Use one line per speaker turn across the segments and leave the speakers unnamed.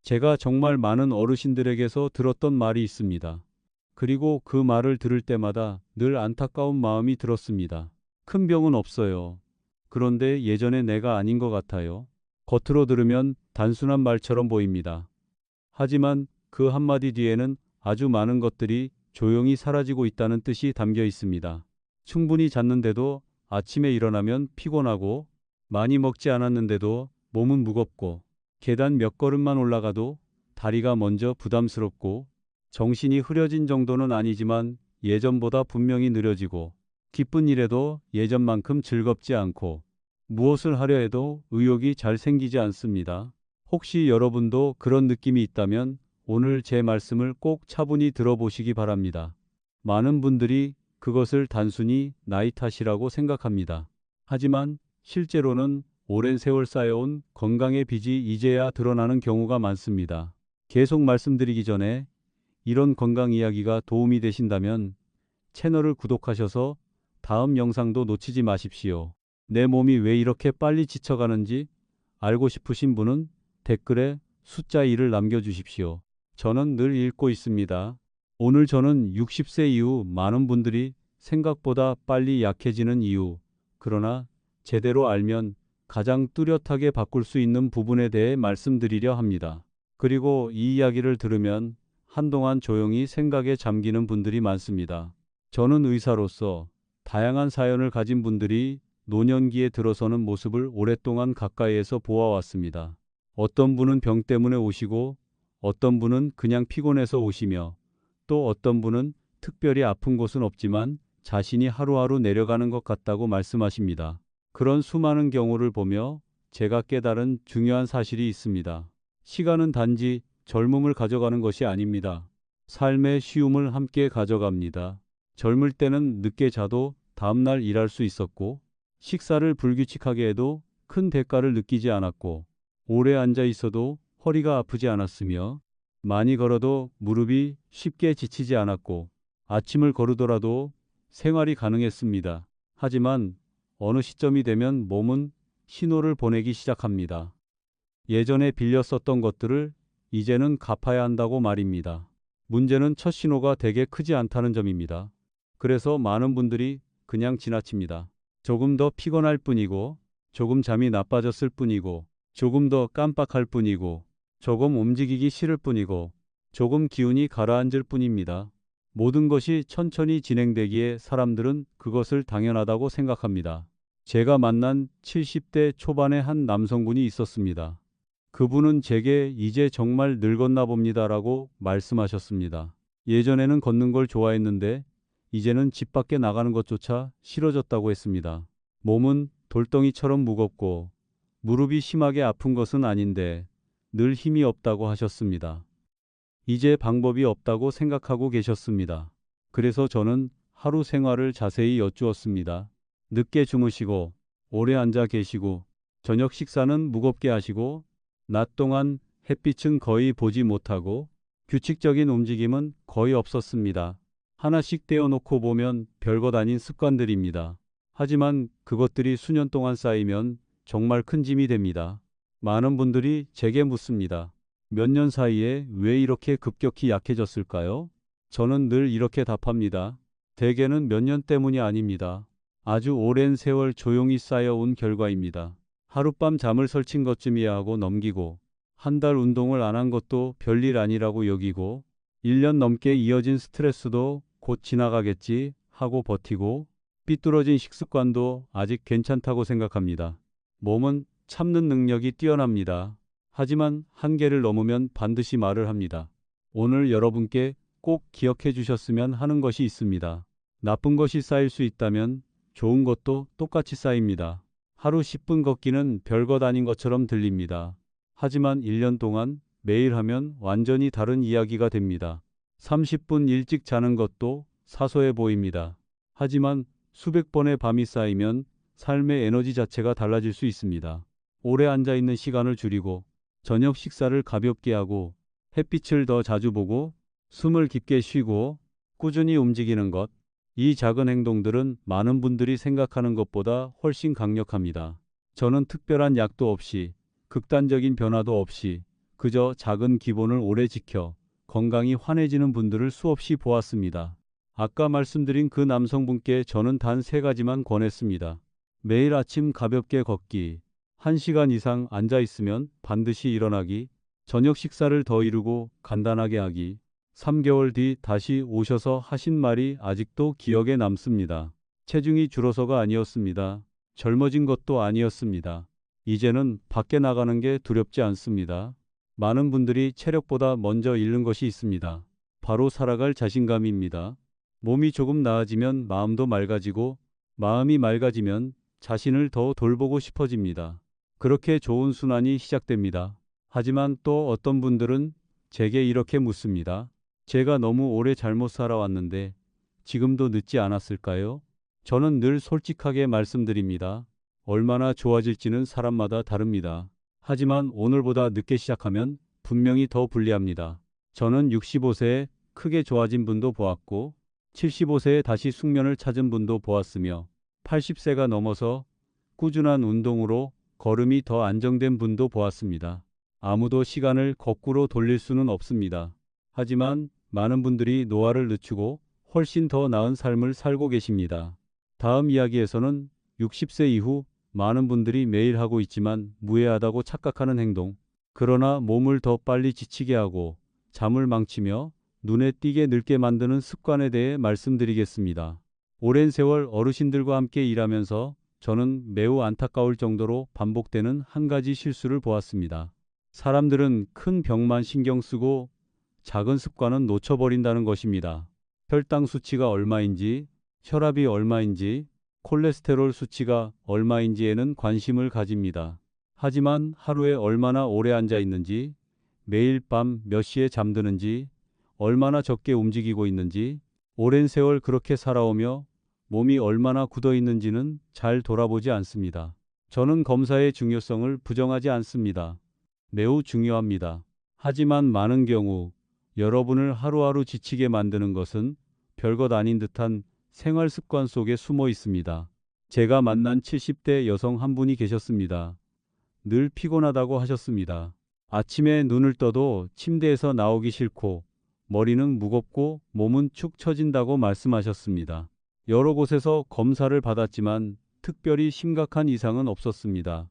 제가 정말 많은 어르신들에게서 들었던 말이 있습니다. 그리고 그 말을 들을 때마다 늘 안타까운 마음이 들었습니다. 큰 병은 없어요. 그런데 예전에 내가 아닌 것 같아요. 겉으로 들으면 단순한 말처럼 보입니다. 하지만 그 한마디 뒤에는 아주 많은 것들이 조용히 사라지고 있다는 뜻이 담겨 있습니다. 충분히 잤는데도 아침에 일어나면 피곤하고, 많이 먹지 않았는데도 몸은 무겁고, 계단 몇 걸음만 올라가도 다리가 먼저 부담스럽고, 정신이 흐려진 정도는 아니지만 예전보다 분명히 느려지고, 기쁜 일에도 예전만큼 즐겁지 않고, 무엇을 하려 해도 의욕이 잘 생기지 않습니다. 혹시 여러분도 그런 느낌이 있다면 오늘 제 말씀을 꼭 차분히 들어보시기 바랍니다. 많은 분들이 그것을 단순히 나이 탓이라고 생각합니다. 하지만 실제로는 오랜 세월 쌓여온 건강의 빚이 이제야 드러나는 경우가 많습니다. 계속 말씀드리기 전에 이런 건강 이야기가 도움이 되신다면 채널을 구독하셔서 다음 영상도 놓치지 마십시오. 내 몸이 왜 이렇게 빨리 지쳐가는지 알고 싶으신 분은 댓글에 숫자 1을 남겨주십시오. 저는 늘 읽고 있습니다. 오늘 저는 60세 이후 많은 분들이 생각보다 빨리 약해지는 이유, 그러나 제대로 알면 가장 뚜렷하게 바꿀 수 있는 부분에 대해 말씀드리려 합니다. 그리고 이 이야기를 들으면 한동안 조용히 생각에 잠기는 분들이 많습니다. 저는 의사로서 다양한 사연을 가진 분들이 노년기에 들어서는 모습을 오랫동안 가까이에서 보아왔습니다. 어떤 분은 병 때문에 오시고, 어떤 분은 그냥 피곤해서 오시며, 또 어떤 분은 특별히 아픈 곳은 없지만 자신이 하루하루 내려가는 것 같다고 말씀하십니다. 그런 수많은 경우를 보며 제가 깨달은 중요한 사실이 있습니다. 시간은 단지 젊음을 가져가는 것이 아닙니다. 삶의 쉬움을 함께 가져갑니다. 젊을 때는 늦게 자도 다음날 일할 수 있었고, 식사를 불규칙하게 해도 큰 대가를 느끼지 않았고, 오래 앉아 있어도 허리가 아프지 않았으며, 많이 걸어도 무릎이 쉽게 지치지 않았고, 아침을 거르더라도 생활이 가능했습니다. 하지만 어느 시점이 되면 몸은 신호를 보내기 시작합니다. 예전에 빌려 썼던 것들을 이제는 갚아야 한다고 말입니다. 문제는 첫 신호가 되게 크지 않다는 점입니다. 그래서 많은 분들이 그냥 지나칩니다. 조금 더 피곤할 뿐이고, 조금 잠이 나빠졌을 뿐이고, 조금 더 깜빡할 뿐이고, 조금 움직이기 싫을 뿐이고, 조금 기운이 가라앉을 뿐입니다. 모든 것이 천천히 진행되기에 사람들은 그것을 당연하다고 생각합니다. 제가 만난 70대 초반의 한 남성분이 있었습니다. 그분은 제게 이제 정말 늙었나 봅니다라고 말씀하셨습니다. 예전에는 걷는 걸 좋아했는데 이제는 집 밖에 나가는 것조차 싫어졌다고 했습니다. 몸은 돌덩이처럼 무겁고 무릎이 심하게 아픈 것은 아닌데 늘 힘이 없다고 하셨습니다. 이제 방법이 없다고 생각하고 계셨습니다. 그래서 저는 하루 생활을 자세히 여쭈었습니다. 늦게 주무시고, 오래 앉아 계시고, 저녁 식사는 무겁게 하시고, 낮 동안 햇빛은 거의 보지 못하고, 규칙적인 움직임은 거의 없었습니다. 하나씩 떼어놓고 보면 별것 아닌 습관들입니다. 하지만 그것들이 수년 동안 쌓이면 정말 큰 짐이 됩니다. 많은 분들이 제게 묻습니다. 몇 년 사이에 왜 이렇게 급격히 약해졌을까요? 저는 늘 이렇게 답합니다. 대개는 몇 년 때문이 아닙니다. 아주 오랜 세월 조용히 쌓여온 결과입니다. 하룻밤 잠을 설친 것쯤이야 하고 넘기고, 한 달 운동을 안 한 것도 별일 아니라고 여기고, 1년 넘게 이어진 스트레스도 곧 지나가겠지 하고 버티고, 삐뚤어진 식습관도 아직 괜찮다고 생각합니다. 몸은 참는 능력이 뛰어납니다. 하지만 한계를 넘으면 반드시 말을 합니다. 오늘 여러분께 꼭 기억해 주셨으면 하는 것이 있습니다. 나쁜 것이 쌓일 수 있다면 좋은 것도 똑같이 쌓입니다. 하루 10분 걷기는 별것 아닌 것처럼 들립니다. 하지만 1년 동안 매일 하면 완전히 다른 이야기가 됩니다. 30분 일찍 자는 것도 사소해 보입니다. 하지만 수백 번의 밤이 쌓이면 삶의 에너지 자체가 달라질 수 있습니다. 오래 앉아 있는 시간을 줄이고, 저녁 식사를 가볍게 하고, 햇빛을 더 자주 보고, 숨을 깊게 쉬고, 꾸준히 움직이는 것. 이 작은 행동들은 많은 분들이 생각하는 것보다 훨씬 강력합니다. 저는 특별한 약도 없이, 극단적인 변화도 없이, 그저 작은 기본을 오래 지켜 건강이 환해지는 분들을 수없이 보았습니다. 아까 말씀드린 그 남성분께 저는 단 3가지만 권했습니다. 매일 아침 가볍게 걷기, 1시간 이상 앉아 있으면 반드시 일어나기, 저녁 식사를 더 이루고 간단하게 하기. 3개월 뒤 다시 오셔서 하신 말이 아직도 기억에 남습니다. 체중이 줄어서가 아니었습니다. 젊어진 것도 아니었습니다. 이제는 밖에 나가는 게 두렵지 않습니다. 많은 분들이 체력보다 먼저 잃는 것이 있습니다. 바로 살아갈 자신감입니다. 몸이 조금 나아지면 마음도 맑아지고 마음이 맑아지면 자신을 더 돌보고 싶어집니다. 그렇게 좋은 순환이 시작됩니다. 하지만 또 어떤 분들은 제게 이렇게 묻습니다. 제가 너무 오래 잘못 살아왔는데 지금도 늦지 않았을까요? 저는 늘 솔직하게 말씀드립니다. 얼마나 좋아질지는 사람마다 다릅니다. 하지만 오늘보다 늦게 시작하면 분명히 더 불리합니다. 저는 65세에 크게 좋아진 분도 보았고 75세에 다시 숙면을 찾은 분도 보았으며 80세가 넘어서 꾸준한 운동으로 걸음이 더 안정된 분도 보았습니다. 아무도 시간을 거꾸로 돌릴 수는 없습니다. 하지만 많은 분들이 노화를 늦추고 훨씬 더 나은 삶을 살고 계십니다. 다음 이야기에서는 60세 이후 많은 분들이 매일 하고 있지만 무해하다고 착각하는 행동, 그러나 몸을 더 빨리 지치게 하고 잠을 망치며 눈에 띄게 늙게 만드는 습관에 대해 말씀드리겠습니다. 오랜 세월 어르신들과 함께 일하면서 저는 매우 안타까울 정도로 반복되는 한 가지 실수를 보았습니다. 사람들은 큰 병만 신경 쓰고 작은 습관은 놓쳐버린다는 것입니다. 혈당 수치가 얼마인지, 혈압이 얼마인지, 콜레스테롤 수치가 얼마인지에는 관심을 가집니다. 하지만 하루에 얼마나 오래 앉아 있는지, 매일 밤 몇 시에 잠드는지, 얼마나 적게 움직이고 있는지, 오랜 세월 그렇게 살아오며 몸이 얼마나 굳어 있는지는 잘 돌아보지 않습니다. 저는 검사의 중요성을 부정하지 않습니다. 매우 중요합니다. 하지만 많은 경우 여러분을 하루하루 지치게 만드는 것은 별것 아닌 듯한 생활 습관 속에 숨어 있습니다. 제가 만난 70대 여성 한 분이 계셨습니다. 늘 피곤하다고 하셨습니다. 아침에 눈을 떠도 침대에서 나오기 싫고 머리는 무겁고 몸은 축 처진다고 말씀하셨습니다. 여러 곳에서 검사를 받았지만 특별히 심각한 이상은 없었습니다.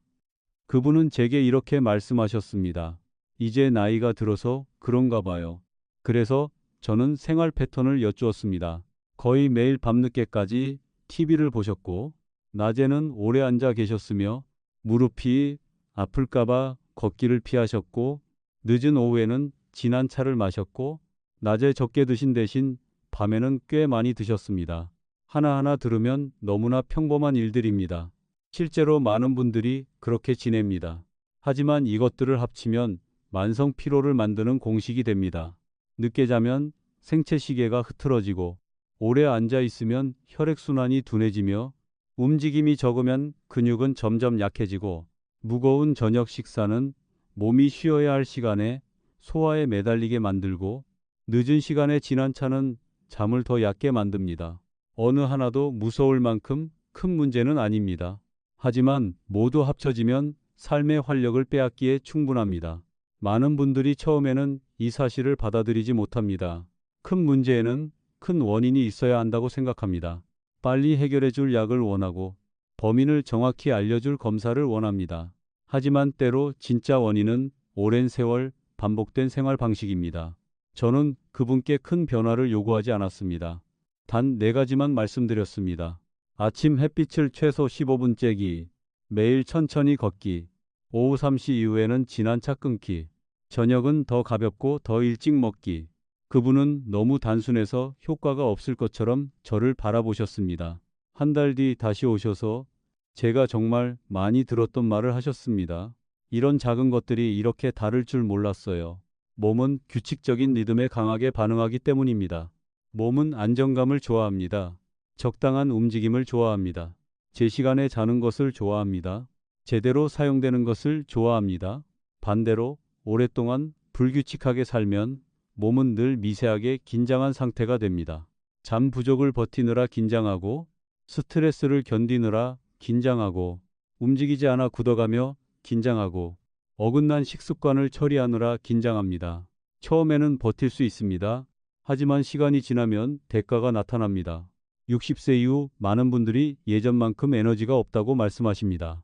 그분은 제게 이렇게 말씀하셨습니다. 이제 나이가 들어서 그런가 봐요. 그래서 저는 생활 패턴을 여쭈었습니다. 거의 매일 밤늦게까지 TV를 보셨고 낮에는 오래 앉아 계셨으며 무릎이 아플까봐 걷기를 피하셨고 늦은 오후에는 진한 차를 마셨고 낮에 적게 드신 대신 밤에는 꽤 많이 드셨습니다. 하나하나 들으면 너무나 평범한 일들입니다. 실제로 많은 분들이 그렇게 지냅니다. 하지만 이것들을 합치면 만성 피로를 만드는 공식이 됩니다. 늦게 자면 생체 시계가 흐트러지고 오래 앉아 있으면 혈액순환이 둔해지며 움직임이 적으면 근육은 점점 약해지고 무거운 저녁 식사는 몸이 쉬어야 할 시간에 소화에 매달리게 만들고 늦은 시간에 진한 차는 잠을 더 얕게 만듭니다. 어느 하나도 무서울 만큼 큰 문제는 아닙니다. 하지만 모두 합쳐지면 삶의 활력을 빼앗기에 충분합니다. 많은 분들이 처음에는 이 사실을 받아들이지 못합니다. 큰 문제에는 큰 원인이 있어야 한다고 생각합니다. 빨리 해결해 줄 약을 원하고 범인을 정확히 알려줄 검사를 원합니다. 하지만 때로 진짜 원인은 오랜 세월 반복된 생활 방식입니다. 저는 그분께 큰 변화를 요구하지 않았습니다. 단 4가지만 말씀드렸습니다. 아침 햇빛을 최소 15분 쬐기, 매일 천천히 걷기, 오후 3시 이후에는 진한 차 끊기, 저녁은 더 가볍고 더 일찍 먹기. 그분은 너무 단순해서 효과가 없을 것처럼 저를 바라보셨습니다. 한 달 뒤 다시 오셔서 제가 정말 많이 들었던 말을 하셨습니다. 이런 작은 것들이 이렇게 다를 줄 몰랐어요. 몸은 규칙적인 리듬에 강하게 반응하기 때문입니다. 몸은 안정감을 좋아합니다. 적당한 움직임을 좋아합니다. 제 시간에 자는 것을 좋아합니다. 제대로 사용되는 것을 좋아합니다. 반대로 오랫동안 불규칙하게 살면 몸은 늘 미세하게 긴장한 상태가 됩니다. 잠 부족을 버티느라 긴장하고 스트레스를 견디느라 긴장하고 움직이지 않아 굳어가며 긴장하고 어긋난 식습관을 처리하느라 긴장합니다. 처음에는 버틸 수 있습니다. 하지만 시간이 지나면 대가가 나타납니다. 60세 이후 많은 분들이 예전만큼 에너지가 없다고 말씀하십니다.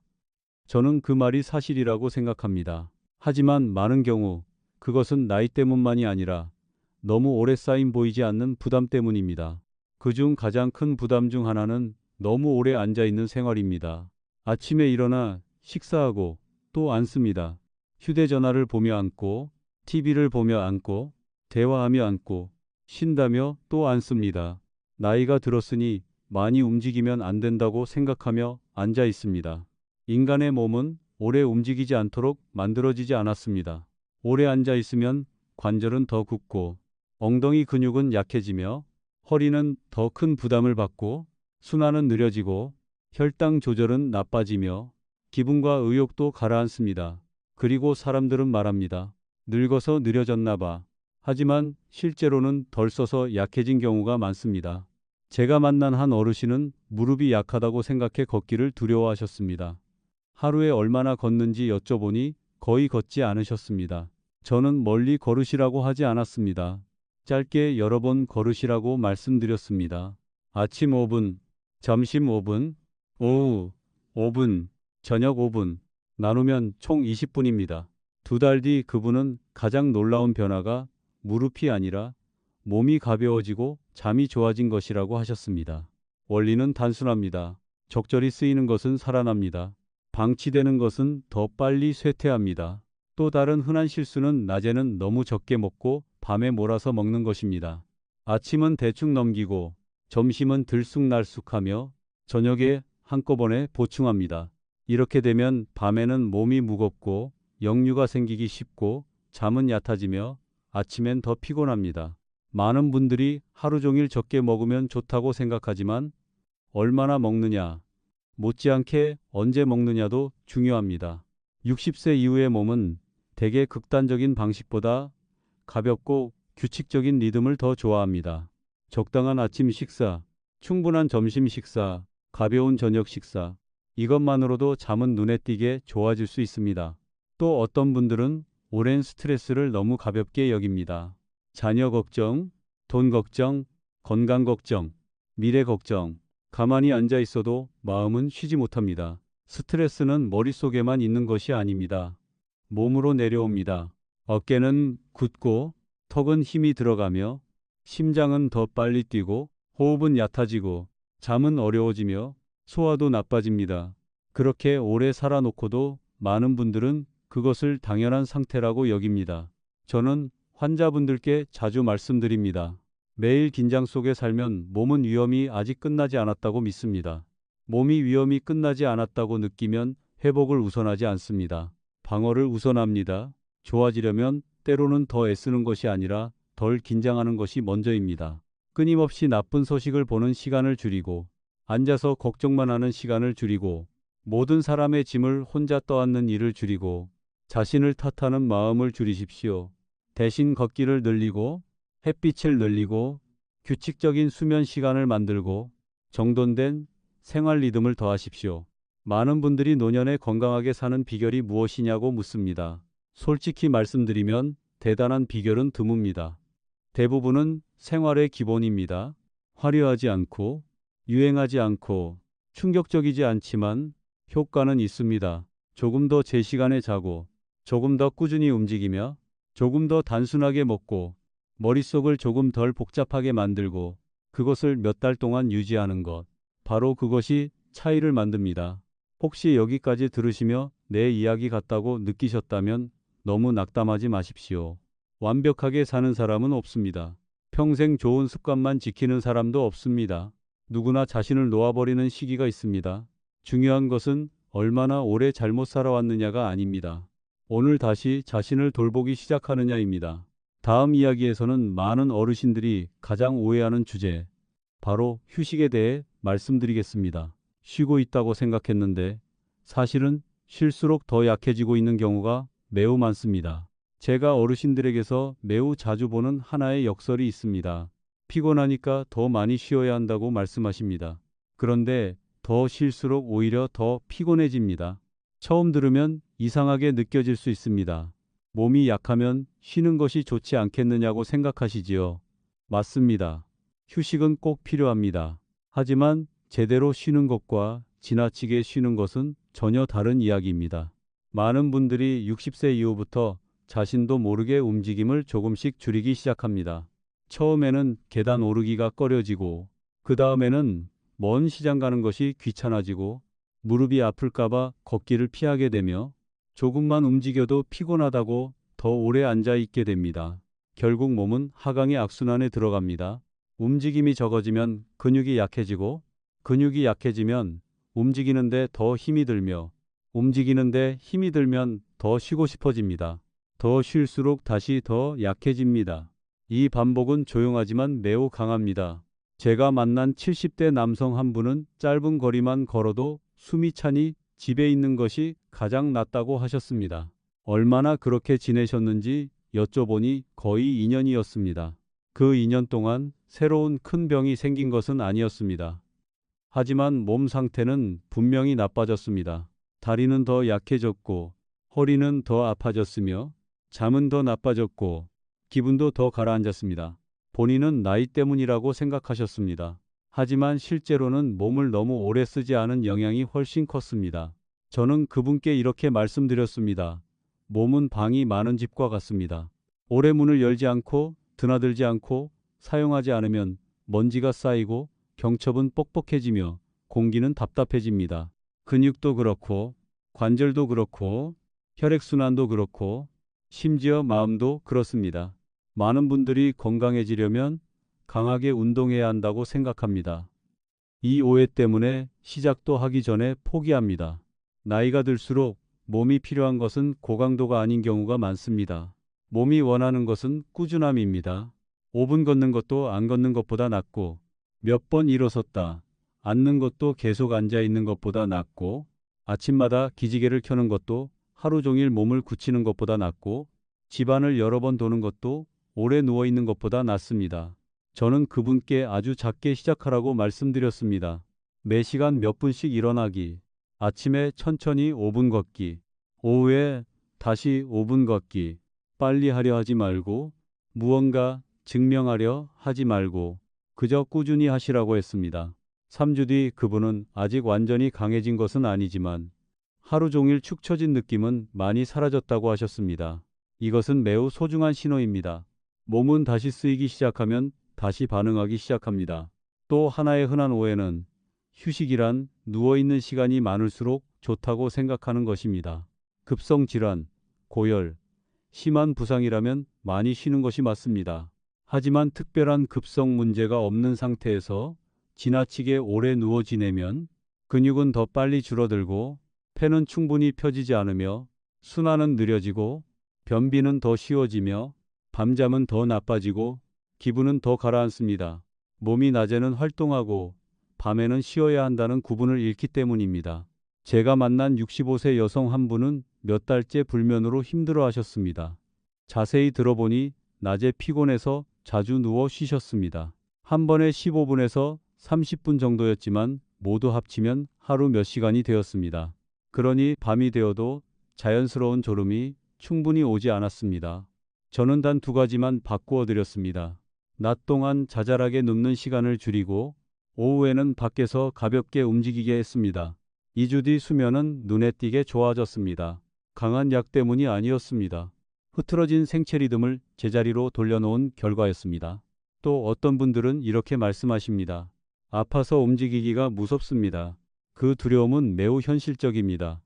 저는 그 말이 사실이라고 생각합니다. 하지만 많은 경우 그것은 나이 때문만이 아니라 너무 오래 쌓인 보이지 않는 부담 때문입니다. 그중 가장 큰 부담 중 하나는 너무 오래 앉아 있는 생활입니다. 아침에 일어나 식사하고 또 앉습니다. 휴대전화를 보며 앉고, TV를 보며 앉고, 대화하며 앉고, 쉰다며 또 앉습니다. 나이가 들었으니 많이 움직이면 안 된다고 생각하며 앉아 있습니다. 인간의 몸은 오래 움직이지 않도록 만들어지지 않았습니다. 오래 앉아 있으면 관절은 더 굳고, 엉덩이 근육은 약해지며, 허리는 더 큰 부담을 받고, 순환은 느려지고, 혈당 조절은 나빠지며, 기분과 의욕도 가라앉습니다. 그리고 사람들은 말합니다. 늙어서 느려졌나 봐. 하지만 실제로는 덜 써서 약해진 경우가 많습니다. 제가 만난 한 어르신은 무릎이 약하다고 생각해 걷기를 두려워하셨습니다. 하루에 얼마나 걷는지 여쭤보니 거의 걷지 않으셨습니다. 저는 멀리 걸으시라고 하지 않았습니다. 짧게 여러 번 걸으시라고 말씀드렸습니다. 아침 5분, 점심 5분, 오후 5분, 저녁 5분, 나누면 총 20분입니다. 2달 뒤 그분은 가장 놀라운 변화가 무릎이 아니라 몸이 가벼워지고 잠이 좋아진 것이라고 하셨습니다. 원리는 단순합니다. 적절히 쓰이는 것은 살아납니다. 방치되는 것은 더 빨리 쇠퇴합니다. 또 다른 흔한 실수는 낮에는 너무 적게 먹고 밤에 몰아서 먹는 것입니다. 아침은 대충 넘기고 점심은 들쑥날쑥하며 저녁에 한꺼번에 보충합니다. 이렇게 되면 밤에는 몸이 무겁고 역류가 생기기 쉽고 잠은 얕아지며 아침엔 더 피곤합니다. 많은 분들이 하루 종일 적게 먹으면 좋다고 생각하지만 얼마나 먹느냐, 못지않게 언제 먹느냐도 중요합니다. 60세 이후의 몸은 대개 극단적인 방식보다 가볍고 규칙적인 리듬을 더 좋아합니다. 적당한 아침 식사, 충분한 점심 식사, 가벼운 저녁 식사, 이것만으로도 잠은 눈에 띄게 좋아질 수 있습니다. 또 어떤 분들은 오랜 스트레스를 너무 가볍게 여깁니다. 자녀 걱정, 돈 걱정, 건강 걱정, 미래 걱정. 가만히 앉아 있어도 마음은 쉬지 못합니다. 스트레스는 머릿속에만 있는 것이 아닙니다. 몸으로 내려옵니다. 어깨는 굳고 턱은 힘이 들어가며 심장은 더 빨리 뛰고 호흡은 얕아지고 잠은 어려워지며 소화도 나빠집니다. 그렇게 오래 살아놓고도 많은 분들은 그것을 당연한 상태라고 여깁니다. 저는 환자분들께 자주 말씀드립니다. 매일 긴장 속에 살면 몸은 위험이 아직 끝나지 않았다고 믿습니다. 몸이 위험이 끝나지 않았다고 느끼면 회복을 우선하지 않습니다. 방어를 우선합니다. 좋아지려면 때로는 더 애쓰는 것이 아니라 덜 긴장하는 것이 먼저입니다. 끊임없이 나쁜 소식을 보는 시간을 줄이고 앉아서 걱정만 하는 시간을 줄이고 모든 사람의 짐을 혼자 떠안는 일을 줄이고 자신을 탓하는 마음을 줄이십시오. 대신 걷기를 늘리고 햇빛을 늘리고 규칙적인 수면 시간을 만들고 정돈된 생활 리듬을 더하십시오. 많은 분들이 노년에 건강하게 사는 비결이 무엇이냐고 묻습니다. 솔직히 말씀드리면 대단한 비결은 드뭅니다. 대부분은 생활의 기본입니다. 화려하지 않고 유행하지 않고 충격적이지 않지만 효과는 있습니다. 조금 더 제 시간에 자고 조금 더 꾸준히 움직이며 조금 더 단순하게 먹고 머릿속을 조금 덜 복잡하게 만들고 그것을 몇 달 동안 유지하는 것. 바로 그것이 차이를 만듭니다. 혹시 여기까지 들으시며 내 이야기 같다고 느끼셨다면 너무 낙담하지 마십시오. 완벽하게 사는 사람은 없습니다. 평생 좋은 습관만 지키는 사람도 없습니다. 누구나 자신을 놓아버리는 시기가 있습니다. 중요한 것은 얼마나 오래 잘못 살아왔느냐가 아닙니다. 오늘 다시 자신을 돌보기 시작하느냐입니다. 다음 이야기에서는 많은 어르신들이 가장 오해하는 주제, 바로 휴식에 대해 말씀드리겠습니다. 쉬고 있다고 생각했는데 사실은 쉴수록 더 약해지고 있는 경우가 매우 많습니다. 제가 어르신들에게서 매우 자주 보는 하나의 역설이 있습니다. 피곤하니까 더 많이 쉬어야 한다고 말씀하십니다. 그런데 더 쉴수록 오히려 더 피곤해집니다. 처음 들으면 이상하게 느껴질 수 있습니다. 몸이 약하면 쉬는 것이 좋지 않겠느냐고 생각하시지요. 맞습니다. 휴식은 꼭 필요합니다. 하지만 제대로 쉬는 것과 지나치게 쉬는 것은 전혀 다른 이야기입니다. 많은 분들이 60세 이후부터 자신도 모르게 움직임을 조금씩 줄이기 시작합니다. 처음에는 계단 오르기가 꺼려지고, 그 다음에는 먼 시장 가는 것이 귀찮아지고, 무릎이 아플까봐 걷기를 피하게 되며, 조금만 움직여도 피곤하다고 더 오래 앉아 있게 됩니다. 결국 몸은 하강의 악순환에 들어갑니다. 움직임이 적어지면 근육이 약해지고, 근육이 약해지면 움직이는데 더 힘이 들며, 움직이는데 힘이 들면 더 쉬고 싶어집니다. 더 쉴수록 다시 더 약해집니다. 이 반복은 조용하지만 매우 강합니다. 제가 만난 70대 남성 한 분은 짧은 거리만 걸어도 숨이 차니 집에 있는 것이 가장 낫다고 하셨습니다. 얼마나 그렇게 지내셨는지 여쭤보니 거의 2년이었습니다. 그 2년 동안 새로운 큰 병이 생긴 것은 아니었습니다. 하지만 몸 상태는 분명히 나빠졌습니다. 다리는 더 약해졌고, 허리는 더 아파졌으며, 잠은 더 나빠졌고, 기분도 더 가라앉았습니다. 본인은 나이 때문이라고 생각하셨습니다. 하지만 실제로는 몸을 너무 오래 쓰지 않은 영향이 훨씬 컸습니다. 저는 그분께 이렇게 말씀드렸습니다. 몸은 방이 많은 집과 같습니다. 오래 문을 열지 않고 드나들지 않고 사용하지 않으면 먼지가 쌓이고 경첩은 뻑뻑해지며 공기는 답답해집니다. 근육도 그렇고 관절도 그렇고 혈액순환도 그렇고 심지어 마음도 그렇습니다. 많은 분들이 건강해지려면 강하게 운동해야 한다고 생각합니다. 이 오해 때문에 시작도 하기 전에 포기합니다. 나이가 들수록 몸이 필요한 것은 고강도가 아닌 경우가 많습니다. 몸이 원하는 것은 꾸준함입니다. 5분 걷는 것도 안 걷는 것보다 낫고, 몇 번 일어섰다 앉는 것도 계속 앉아 있는 것보다 낫고, 아침마다 기지개를 켜는 것도 하루 종일 몸을 굳히는 것보다 낫고, 집안을 여러 번 도는 것도 오래 누워 있는 것보다 낫습니다. 저는 그분께 아주 작게 시작하라고 말씀드렸습니다. 매 시간 몇 분씩 일어나기, 아침에 천천히 5분 걷기, 오후에 다시 5분 걷기, 빨리 하려 하지 말고, 무언가 증명하려 하지 말고, 그저 꾸준히 하시라고 했습니다. 3주 뒤 그분은 아직 완전히 강해진 것은 아니지만, 하루 종일 축 처진 느낌은 많이 사라졌다고 하셨습니다. 이것은 매우 소중한 신호입니다. 몸은 다시 쓰이기 시작하면 다시 반응하기 시작합니다. 또 하나의 흔한 오해는 휴식이란 누워있는 시간이 많을수록 좋다고 생각하는 것입니다. 급성 질환, 고열, 심한 부상이라면 많이 쉬는 것이 맞습니다. 하지만 특별한 급성 문제가 없는 상태에서 지나치게 오래 누워 지내면 근육은 더 빨리 줄어들고 폐는 충분히 펴지지 않으며 순환은 느려지고 변비는 더 쉬워지며 밤잠은 더 나빠지고 기분은 더 가라앉습니다. 몸이 낮에는 활동하고 밤에는 쉬어야 한다는 구분을 잃기 때문입니다. 제가 만난 65세 여성 한 분은 몇 달째 불면으로 힘들어 하셨습니다. 자세히 들어보니 낮에 피곤해서 자주 누워 쉬셨습니다. 한 번에 15분에서 30분 정도였지만 모두 합치면 하루 몇 시간이 되었습니다. 그러니 밤이 되어도 자연스러운 졸음이 충분히 오지 않았습니다. 저는 단 2가지만 바꾸어 드렸습니다. 낮 동안 자잘하게 눕는 시간을 줄이고 오후에는 밖에서 가볍게 움직이게 했습니다. 2주 뒤 수면은 눈에 띄게 좋아졌습니다. 강한 약 때문이 아니었습니다. 흐트러진 생체 리듬을 제자리로 돌려놓은 결과였습니다. 또 어떤 분들은 이렇게 말씀하십니다. 아파서 움직이기가 무섭습니다. 그 두려움은 매우 현실적입니다.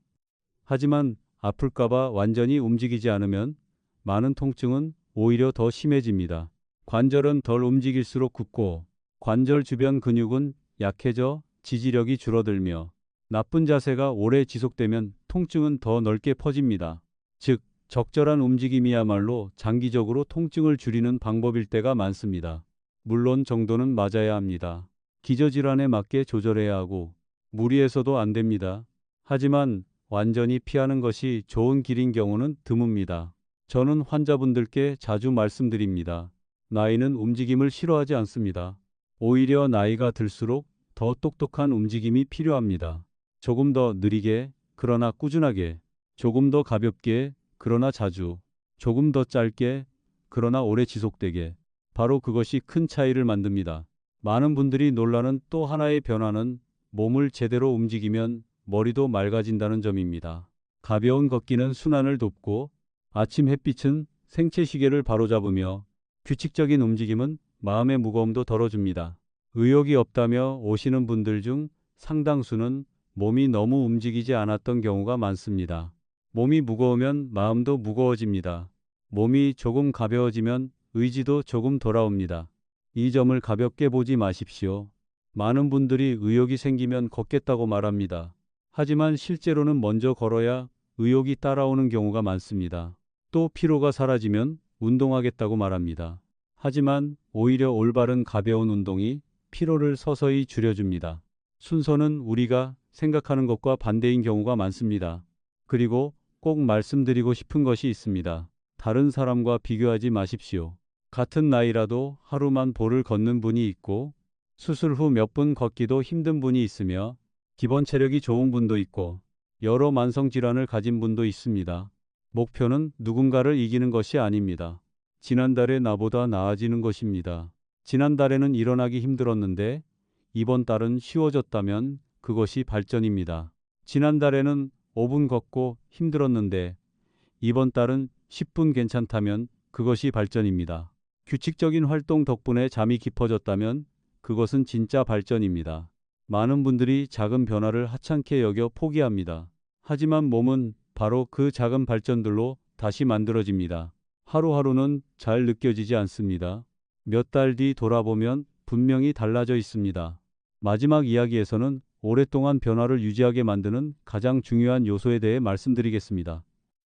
하지만 아플까봐 완전히 움직이지 않으면 많은 통증은 오히려 더 심해집니다. 관절은 덜 움직일수록 굽고 관절 주변 근육은 약해져 지지력이 줄어들며 나쁜 자세가 오래 지속되면 통증은 더 넓게 퍼집니다. 즉, 적절한 움직임이야말로 장기적으로 통증을 줄이는 방법일 때가 많습니다. 물론 정도는 맞아야 합니다. 기저질환에 맞게 조절해야 하고 무리해서도 안 됩니다. 하지만 완전히 피하는 것이 좋은 길인 경우는 드뭅니다. 저는 환자분들께 자주 말씀드립니다. 나이는 움직임을 싫어하지 않습니다. 오히려 나이가 들수록 더 똑똑한 움직임이 필요합니다. 조금 더 느리게, 그러나 꾸준하게, 조금 더 가볍게, 그러나 자주, 조금 더 짧게, 그러나 오래 지속되게. 바로 그것이 큰 차이를 만듭니다. 많은 분들이 놀라는 또 하나의 변화는 몸을 제대로 움직이면 머리도 맑아진다는 점입니다. 가벼운 걷기는 순환을 돕고 아침 햇빛은 생체 시계를 바로잡으며 규칙적인 움직임은 마음의 무거움도 덜어줍니다. 의욕이 없다며 오시는 분들 중 상당수는 몸이 너무 움직이지 않았던 경우가 많습니다. 몸이 무거우면 마음도 무거워집니다. 몸이 조금 가벼워지면 의지도 조금 돌아옵니다. 이 점을 가볍게 보지 마십시오. 많은 분들이 의욕이 생기면 걷겠다고 말합니다. 하지만 실제로는 먼저 걸어야 의욕이 따라오는 경우가 많습니다. 또 피로가 사라지면 운동하겠다고 말합니다. 하지만 오히려 올바른 가벼운 운동이 피로를 서서히 줄여줍니다. 순서는 우리가 생각하는 것과 반대인 경우가 많습니다. 그리고 꼭 말씀드리고 싶은 것이 있습니다. 다른 사람과 비교하지 마십시오. 같은 나이라도 하루만 볼을 걷는 분이 있고 수술 후 몇 분 걷기도 힘든 분이 있으며 기본 체력이 좋은 분도 있고 여러 만성질환을 가진 분도 있습니다. 목표는 누군가를 이기는 것이 아닙니다. 지난달에 나보다 나아지는 것입니다. 지난달에는 일어나기 힘들었는데 이번 달은 쉬워졌다면 그것이 발전입니다. 지난달에는 5분 걷고 힘들었는데 이번 달은 10분 괜찮다면 그것이 발전입니다. 규칙적인 활동 덕분에 잠이 깊어졌다면 그것은 진짜 발전입니다. 많은 분들이 작은 변화를 하찮게 여겨 포기합니다. 하지만 몸은 바로 그 작은 발전들로 다시 만들어집니다. 하루하루는 잘 느껴지지 않습니다. 몇 달 뒤 돌아보면 분명히 달라져 있습니다. 마지막 이야기에서는 오랫동안 변화를 유지하게 만드는 가장 중요한 요소에 대해 말씀드리겠습니다.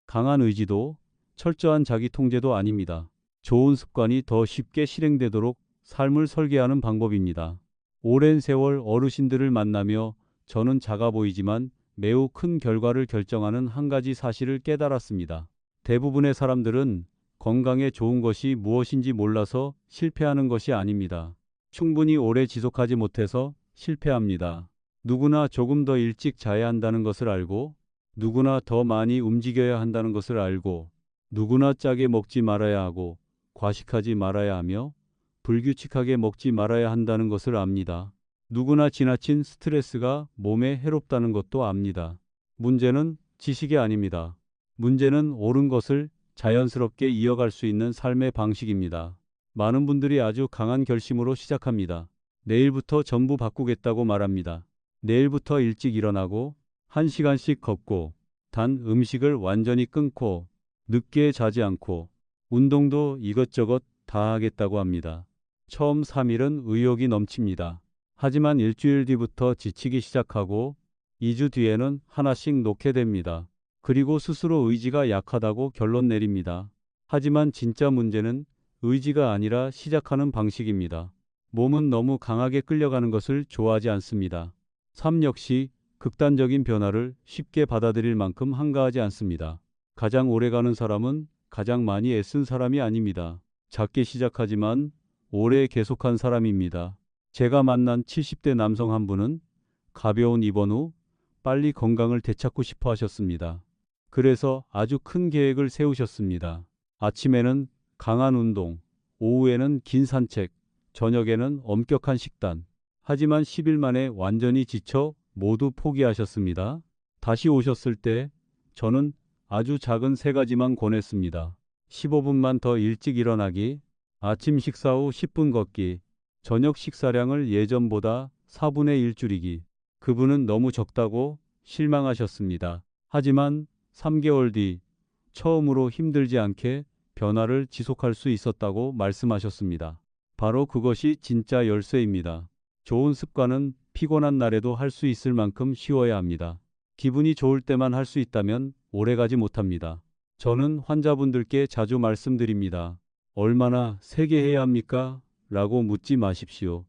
강한 의지도 철저한 자기 통제도 아닙니다. 좋은 습관이 더 쉽게 실행되도록 삶을 설계하는 방법입니다. 오랜 세월 어르신들을 만나며 저는 작아 보이지만 매우 큰 결과를 결정하는 한 가지 사실을 깨달았습니다. 대부분의 사람들은 건강에 좋은 것이 무엇인지 몰라서 실패하는 것이 아닙니다. 충분히 오래 지속하지 못해서 실패합니다. 누구나 조금 더 일찍 자야 한다는 것을 알고, 누구나 더 많이 움직여야 한다는 것을 알고, 누구나 짜게 먹지 말아야 하고, 과식하지 말아야 하며, 불규칙하게 먹지 말아야 한다는 것을 압니다. 누구나 지나친 스트레스가 몸에 해롭다는 것도 압니다. 문제는 지식이 아닙니다. 문제는 옳은 것을 자연스럽게 이어갈 수 있는 삶의 방식입니다. 많은 분들이 아주 강한 결심으로 시작합니다. 내일부터 전부 바꾸겠다고 말합니다. 내일부터 일찍 일어나고 1시간씩 걷고 단 음식을 완전히 끊고 늦게 자지 않고 운동도 이것저것 다 하겠다고 합니다. 처음 3일은 의욕이 넘칩니다. 하지만 일주일 뒤부터 지치기 시작하고 2주 뒤에는 하나씩 놓게 됩니다. 그리고 스스로 의지가 약하다고 결론 내립니다. 하지만 진짜 문제는 의지가 아니라 시작하는 방식입니다. 몸은 너무 강하게 끌려가는 것을 좋아하지 않습니다. 삶 역시 극단적인 변화를 쉽게 받아들일 만큼 한가하지 않습니다. 가장 오래가는 사람은 가장 많이 애쓴 사람이 아닙니다. 작게 시작하지만 오래 계속한 사람입니다. 제가 만난 70대 남성 한 분은 가벼운 입원 후 빨리 건강을 되찾고 싶어 하셨습니다. 그래서 아주 큰 계획을 세우셨습니다. 아침에는 강한 운동, 오후에는 긴 산책, 저녁에는 엄격한 식단. 하지만 10일 만에 완전히 지쳐 모두 포기하셨습니다. 다시 오셨을 때 저는 아주 작은 3가지만 권했습니다. 15분만 더 일찍 일어나기, 아침 식사 후 10분 걷기, 저녁 식사량을 예전보다 4분의 1 줄이기. 그분은 너무 적다고 실망하셨습니다. 하지만 3개월 뒤 처음으로 힘들지 않게 변화를 지속할 수 있었다고 말씀하셨습니다. 바로 그것이 진짜 열쇠입니다. 좋은 습관은 피곤한 날에도 할 수 있을 만큼 쉬워야 합니다. 기분이 좋을 때만 할 수 있다면 오래가지 못합니다. 저는 환자분들께 자주 말씀드립니다. 얼마나 세게 해야 합니까? 라고 묻지 마십시오.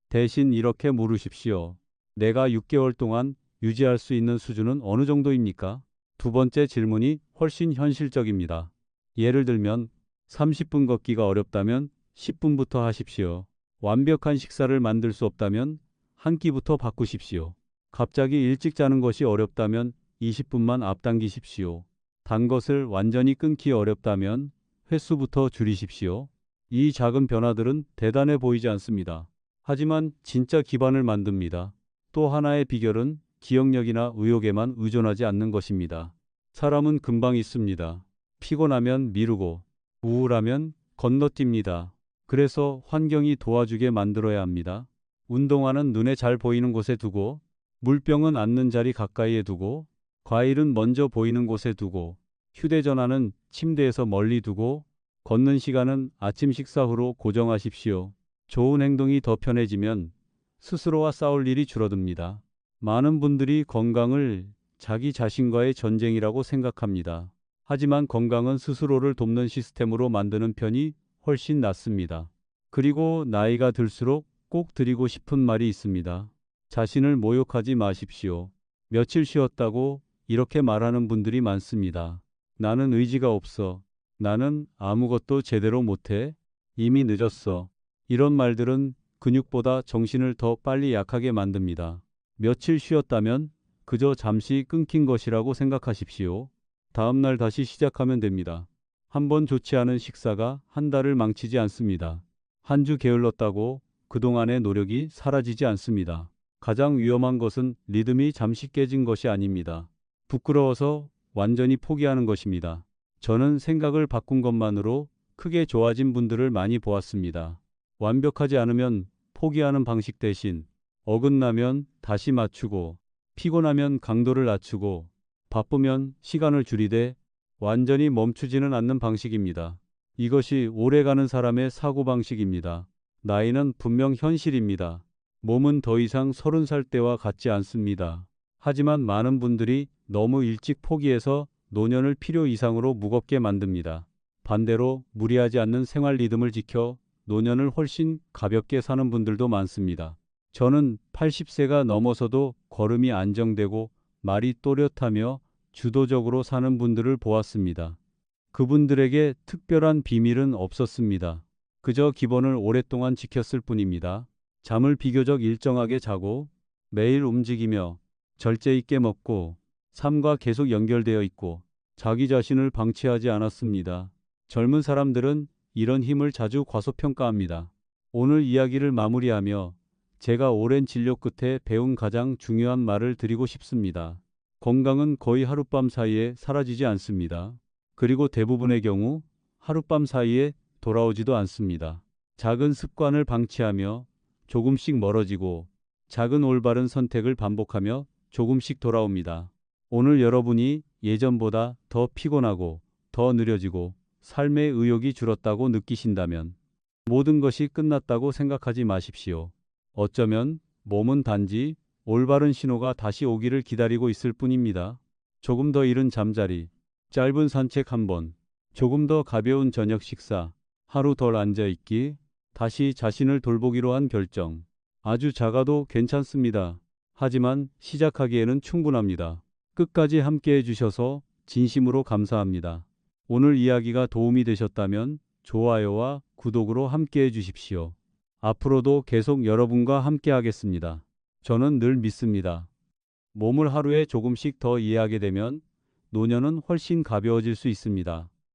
대신 이렇게 물으십시오. 내가 6개월 동안 유지할 수 있는 수준은 어느 정도입니까? 두 번째 질문이 훨씬 현실적입니다. 예를 들면 30분 걷기가 어렵다면 10분부터 하십시오. 완벽한 식사를 만들 수 없다면 한 끼부터 바꾸십시오. 갑자기 일찍 자는 것이 어렵다면 20분만 앞당기십시오. 단 것을 완전히 끊기 어렵다면 횟수부터 줄이십시오. 이 작은 변화들은 대단해 보이지 않습니다. 하지만 진짜 기반을 만듭니다. 또 하나의 비결은 기억력이나 의욕에만 의존하지 않는 것입니다. 사람은 금방 잊습니다. 피곤하면 미루고 우울하면 건너뜁니다. 그래서 환경이 도와주게 만들어야 합니다. 운동화는 눈에 잘 보이는 곳에 두고, 물병은 앉는 자리 가까이에 두고, 과일은 먼저 보이는 곳에 두고, 휴대전화는 침대에서 멀리 두고, 걷는 시간은 아침 식사 후로 고정하십시오. 좋은 행동이 더 편해지면 스스로와 싸울 일이 줄어듭니다. 많은 분들이 건강을 자기 자신과의 전쟁이라고 생각합니다. 하지만 건강은 스스로를 돕는 시스템으로 만드는 편이 훨씬 낫습니다. 그리고 나이가 들수록 꼭 드리고 싶은 말이 있습니다. 자신을 모욕하지 마십시오. 며칠 쉬었다고 이렇게 말하는 분들이 많습니다. 나는 의지가 없어. 나는 아무것도 제대로 못해. 이미 늦었어. 이런 말들은 근육보다 정신을 더 빨리 약하게 만듭니다. 며칠 쉬었다면 그저 잠시 끊긴 것이라고 생각하십시오. 다음 날 다시 시작하면 됩니다. 한 번 좋지 않은 식사가 한 달을 망치지 않습니다. 한 주 게을렀다고 그동안의 노력이 사라지지 않습니다. 가장 위험한 것은 리듬이 잠시 깨진 것이 아닙니다. 부끄러워서 완전히 포기하는 것입니다. 저는 생각을 바꾼 것만으로 크게 좋아진 분들을 많이 보았습니다. 완벽하지 않으면 포기하는 방식 대신 어긋나면 다시 맞추고, 피곤하면 강도를 낮추고, 바쁘면 시간을 줄이되 완전히 멈추지는 않는 방식입니다. 이것이 오래가는 사람의 사고방식입니다. 나이는 분명 현실입니다. 몸은 더 이상 30살 때와 같지 않습니다. 하지만 많은 분들이 너무 일찍 포기해서 노년을 필요 이상으로 무겁게 만듭니다. 반대로 무리하지 않는 생활 리듬을 지켜 노년을 훨씬 가볍게 사는 분들도 많습니다. 저는 80세가 넘어서도 걸음이 안정되고 말이 또렷하며 주도적으로 사는 분들을 보았습니다. 그분들에게 특별한 비밀은 없었습니다. 그저 기본을 오랫동안 지켰을 뿐입니다. 잠을 비교적 일정하게 자고, 매일 움직이며, 절제 있게 먹고, 삶과 계속 연결되어 있고, 자기 자신을 방치하지 않았습니다. 젊은 사람들은 이런 힘을 자주 과소평가합니다. 오늘 이야기를 마무리하며 제가 오랜 진료 끝에 배운 가장 중요한 말을 드리고 싶습니다. 건강은 거의 하룻밤 사이에 사라지지 않습니다. 그리고 대부분의 경우 하룻밤 사이에 돌아오지도 않습니다. 작은 습관을 방치하며 조금씩 멀어지고, 작은 올바른 선택을 반복하며 조금씩 돌아옵니다. 오늘 여러분이 예전보다 더 피곤하고 더 느려지고 삶의 의욕이 줄었다고 느끼신다면 모든 것이 끝났다고 생각하지 마십시오. 어쩌면 몸은 단지 올바른 신호가 다시 오기를 기다리고 있을 뿐입니다. 조금 더 이른 잠자리, 짧은 산책 한 번, 조금 더 가벼운 저녁 식사, 하루 덜 앉아있기, 다시 자신을 돌보기로 한 결정. 아주 작아도 괜찮습니다. 하지만 시작하기에는 충분합니다. 끝까지 함께 해주셔서 진심으로 감사합니다. 오늘 이야기가 도움이 되셨다면 좋아요와 구독으로 함께 해주십시오. 앞으로도 계속 여러분과 함께 하겠습니다. 저는 늘 믿습니다. 몸을 하루에 조금씩 더 이해하게 되면 노년은 훨씬 가벼워질 수 있습니다.